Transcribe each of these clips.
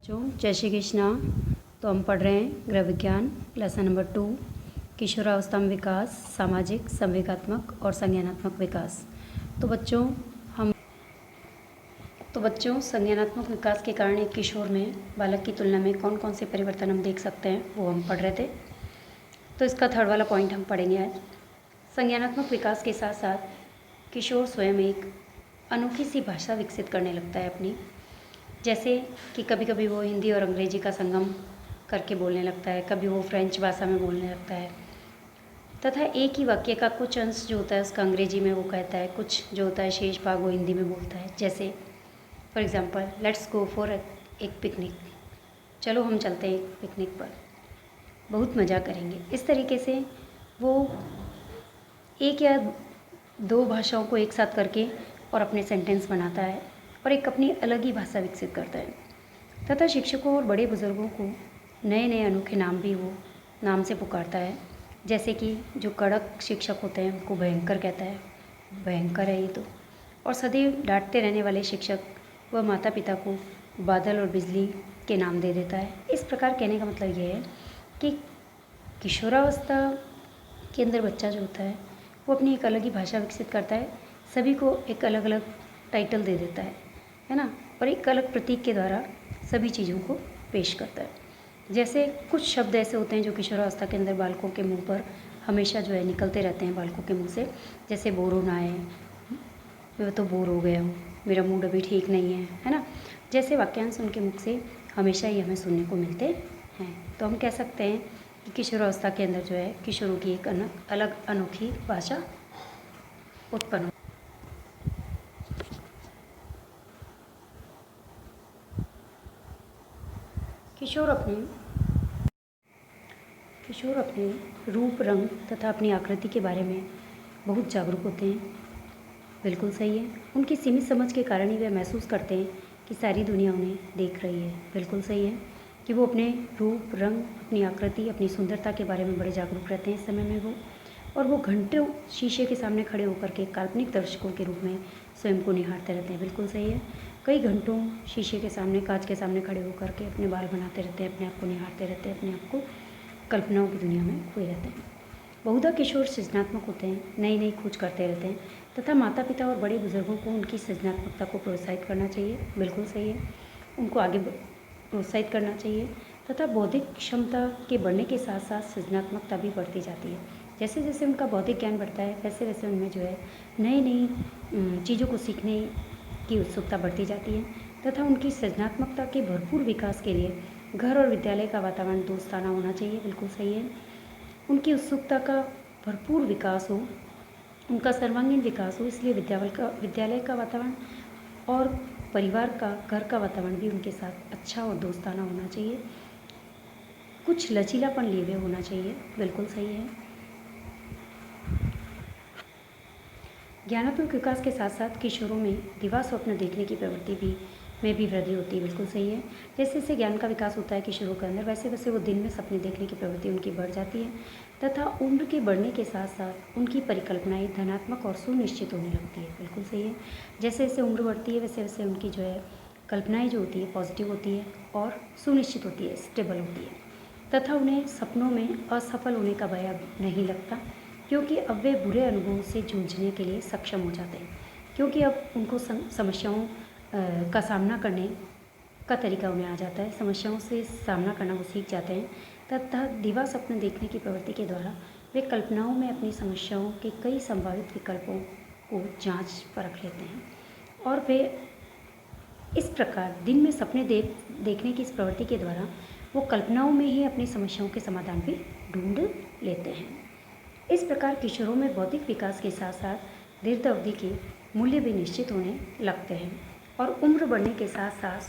जय श्री कृष्णा। तो हम पढ़ रहे हैं गृह विज्ञान लेसन नंबर 2 किशोरावस्था में विकास, सामाजिक, संवेगात्मक और संज्ञानात्मक विकास। तो बच्चों संज्ञानात्मक विकास के कारण एक किशोर में बालक की तुलना में कौन कौन से परिवर्तन हम देख सकते हैं वो हम पढ़ रहे थे। तो इसका थर्ड वाला पॉइंट हम पढ़ेंगे आज। संज्ञानात्मक विकास के साथ साथ किशोर स्वयं एक अनोखी सी भाषा विकसित करने लगता है अपनी, जैसे कि कभी कभी वो हिंदी और अंग्रेजी का संगम करके बोलने लगता है, कभी वो फ्रेंच भाषा में बोलने लगता है, तथा एक ही वाक्य का कुछ अंश जो होता है उसका अंग्रेजी में वो कहता है, कुछ जो होता है शेष भाग वो हिंदी में बोलता है। जैसे for example, let's go for एक पिकनिक, चलो हम चलते हैं एक पिकनिक पर, बहुत मज़ा करेंगे। इस तरीके से वो एक या दो भाषाओं को एक साथ करके और अपने सेंटेंस बनाता है और एक अपनी अलग ही भाषा विकसित करता है। तथा शिक्षकों और बड़े बुज़ुर्गों को नए नए अनोखे नाम भी वो नाम से पुकारता है। जैसे कि जो कड़क शिक्षक होते हैं उनको भयंकर कहता है, भयंकर है ये तो। और सदैव डांटते रहने वाले शिक्षक व माता पिता को बादल और बिजली के नाम दे देता है। इस प्रकार कहने का मतलब ये है कि किशोरावस्था के अंदर बच्चा जो होता है वो अपनी एक अलग ही भाषा विकसित करता है, सभी को एक अलग अलग टाइटल दे देता है ना, और एक अलग प्रतीक के द्वारा सभी चीज़ों को पेश करता है। जैसे कुछ शब्द ऐसे होते हैं जो किशोरावस्था के अंदर बालकों के मुंह पर हमेशा जो है निकलते रहते हैं बालकों के मुंह से। जैसे बोर होना है, मैं तो बोर हो गया हूँ, मेरा मूड अभी ठीक नहीं है ना। जैसे वाक्यांश उनके मुख से हमेशा ही हमें सुनने को मिलते हैं। तो हम कह सकते हैं कि किशोरावस्था के अंदर जो है किशोरों की एक अलग अनोखी भाषा उत्पन्न। किशोर अपने रूप, रंग तथा अपनी आकृति के बारे में बहुत जागरूक होते हैं। बिल्कुल सही है। उनकी सीमित समझ के कारण ही वे महसूस करते हैं कि सारी दुनिया उन्हें देख रही है। बिल्कुल सही है कि वो अपने रूप, रंग, अपनी आकृति, अपनी सुंदरता के बारे में बड़े जागरूक रहते हैं इस समय में वो घंटों शीशे के सामने खड़े होकर के काल्पनिक दर्शकों के रूप में स्वयं को निहारते रहते हैं। बिल्कुल सही है। कई घंटों शीशे के सामने, कांच के सामने खड़े होकर के अपने बाल बनाते रहते हैं, अपने आप को निहारते रहते हैं, अपने आप को कल्पनाओं की दुनिया में खोए रहते हैं। बहुधा किशोर सृजनात्मक होते हैं, नई नई खोज करते रहते हैं तथा माता पिता और बड़े बुजुर्गों को उनकी सृजनात्मकता को प्रोत्साहित करना चाहिए। बिल्कुल सही है, उनको आगे प्रोत्साहित करना चाहिए तथा बौद्धिक क्षमता के बढ़ने के साथ साथ सृजनात्मकता भी बढ़ती जाती है। जैसे जैसे उनका बौद्धिक ज्ञान बढ़ता है वैसे वैसे उनमें जो है नई नई चीज़ों को सीखने की उत्सुकता बढ़ती जाती है तथा उनकी सृजनात्मकता के भरपूर विकास के लिए घर और विद्यालय का वातावरण दोस्ताना होना चाहिए। बिल्कुल सही है। उनकी उत्सुकता का भरपूर विकास हो, उनका सर्वांगीण विकास हो, इसलिए विद्यालय का वातावरण और परिवार का, घर का वातावरण भी उनके साथ अच्छा और दोस्ताना होना चाहिए। कुछ लचीलापन लिए हुए होना चाहिए। बिल्कुल सही है। ज्ञानात्मक विकास के साथ साथ किशोरों में दिवा स्वप्न देखने की प्रवृत्ति में भी वृद्धि होती है। बिल्कुल सही है। जैसे जैसे ज्ञान का विकास होता है किशोरों के अंदर वैसे वैसे वो दिन में सपने देखने की प्रवृत्ति उनकी बढ़ जाती है तथा उम्र के बढ़ने के साथ साथ उनकी परिकल्पनाएं धनात्मक और सुनिश्चित होने लगती है। बिल्कुल सही है। जैसे जैसे उम्र बढ़ती है वैसे वैसे उनकी जो है कल्पनाएँ जो होती है पॉजिटिव होती है और सुनिश्चित होती है, स्टेबल होती है तथा उन्हें सपनों में असफल होने का भय अब नहीं लगता, क्योंकि अब वे बुरे अनुभवों से जूझने के लिए सक्षम हो जाते हैं, क्योंकि अब उनको समस्याओं का सामना करने का तरीका उन्हें आ जाता है, समस्याओं से सामना करना वो सीख जाते हैं तथा दिवा स्वप्न देखने की प्रवृत्ति के द्वारा वे कल्पनाओं में अपनी समस्याओं के कई संभावित विकल्पों को जांच परख लेते हैं और वे इस प्रकार दिन में सपने देखने की इस प्रवृत्ति के द्वारा वो कल्पनाओं में ही अपनी समस्याओं के समाधान भी ढूंढ लेते हैं। इस प्रकार किशोरों में बौद्धिक विकास के साथ साथ दीर्घ अवधि के मूल्य भी निश्चित होने लगते हैं और उम्र बढ़ने के साथ साथ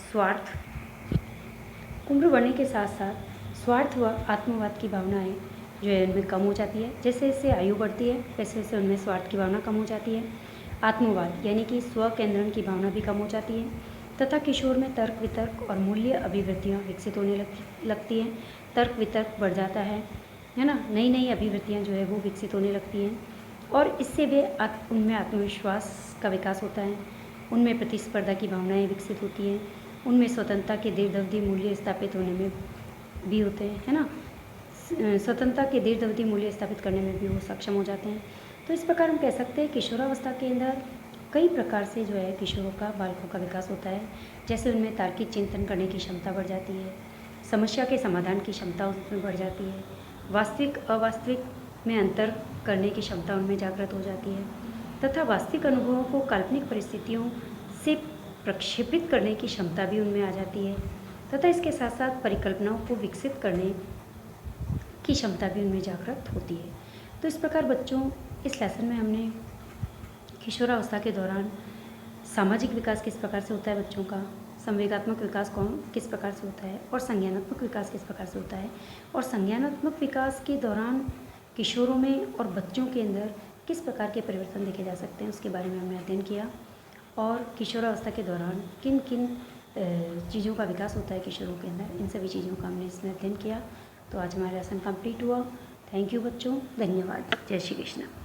स्वार्थ व आत्मवाद की भावनाएं जो है उनमें कम हो जाती है। जैसे जैसे आयु बढ़ती है वैसे वैसे उनमें स्वार्थ की भावना कम हो जाती है, आत्मवाद यानी कि स्व केंद्रण की भावना भी कम हो जाती है तथा किशोर में तर्क वितर्क और मूल्य अभिवृत्तियाँ विकसित होने लगती हैं। तर्क वितर्क बढ़ जाता है ना, नई नई अभिवृत्तियाँ जो है वो विकसित होने लगती हैं और इससे वे उनमें आत्मविश्वास का विकास होता है, उनमें प्रतिस्पर्धा की भावनाएं विकसित होती हैं उनमें स्वतंत्रता के दीर्घावधि मूल्य स्थापित होने में भी होते हैं, है ना। स्वतंत्रता के दीर्घावधि मूल्य स्थापित करने में भी वो सक्षम हो जाते हैं। तो इस प्रकार हम कह सकते हैं किशोरावस्था के अंदर कई प्रकार से जो है किशोरों का, बालकों का विकास होता है। जैसे उनमें तार्किक चिंतन करने की क्षमता बढ़ जाती है, समस्या के समाधान की क्षमता उसमें बढ़ जाती है, वास्तविक अवास्तविक में अंतर करने की क्षमता उनमें जागृत हो जाती है, तथा वास्तविक अनुभवों को काल्पनिक परिस्थितियों से प्रक्षेपित करने की क्षमता भी उनमें आ जाती है, तथा इसके साथ साथ परिकल्पनाओं को विकसित करने की क्षमता भी उनमें जागृत होती है। तो इस प्रकार बच्चों, इस लेसन में हमने किशोरावस्था के दौरान सामाजिक विकास किस प्रकार से होता है बच्चों का, संवेगात्मक विकास किस प्रकार से होता है, और संज्ञानात्मक विकास किस प्रकार से होता है, और संज्ञानात्मक विकास के दौरान किशोरों में और बच्चों के अंदर किस प्रकार के परिवर्तन देखे जा सकते हैं, उसके बारे में हमने अध्ययन किया। और किशोरावस्था के दौरान किन किन चीज़ों का विकास होता है किशोरों के अंदर, इन सभी चीज़ों का हमने इसमें अध्ययन किया। तो आज हमारा लेसन कंप्लीट हुआ। थैंक यू बच्चों, धन्यवाद। जय श्री कृष्ण।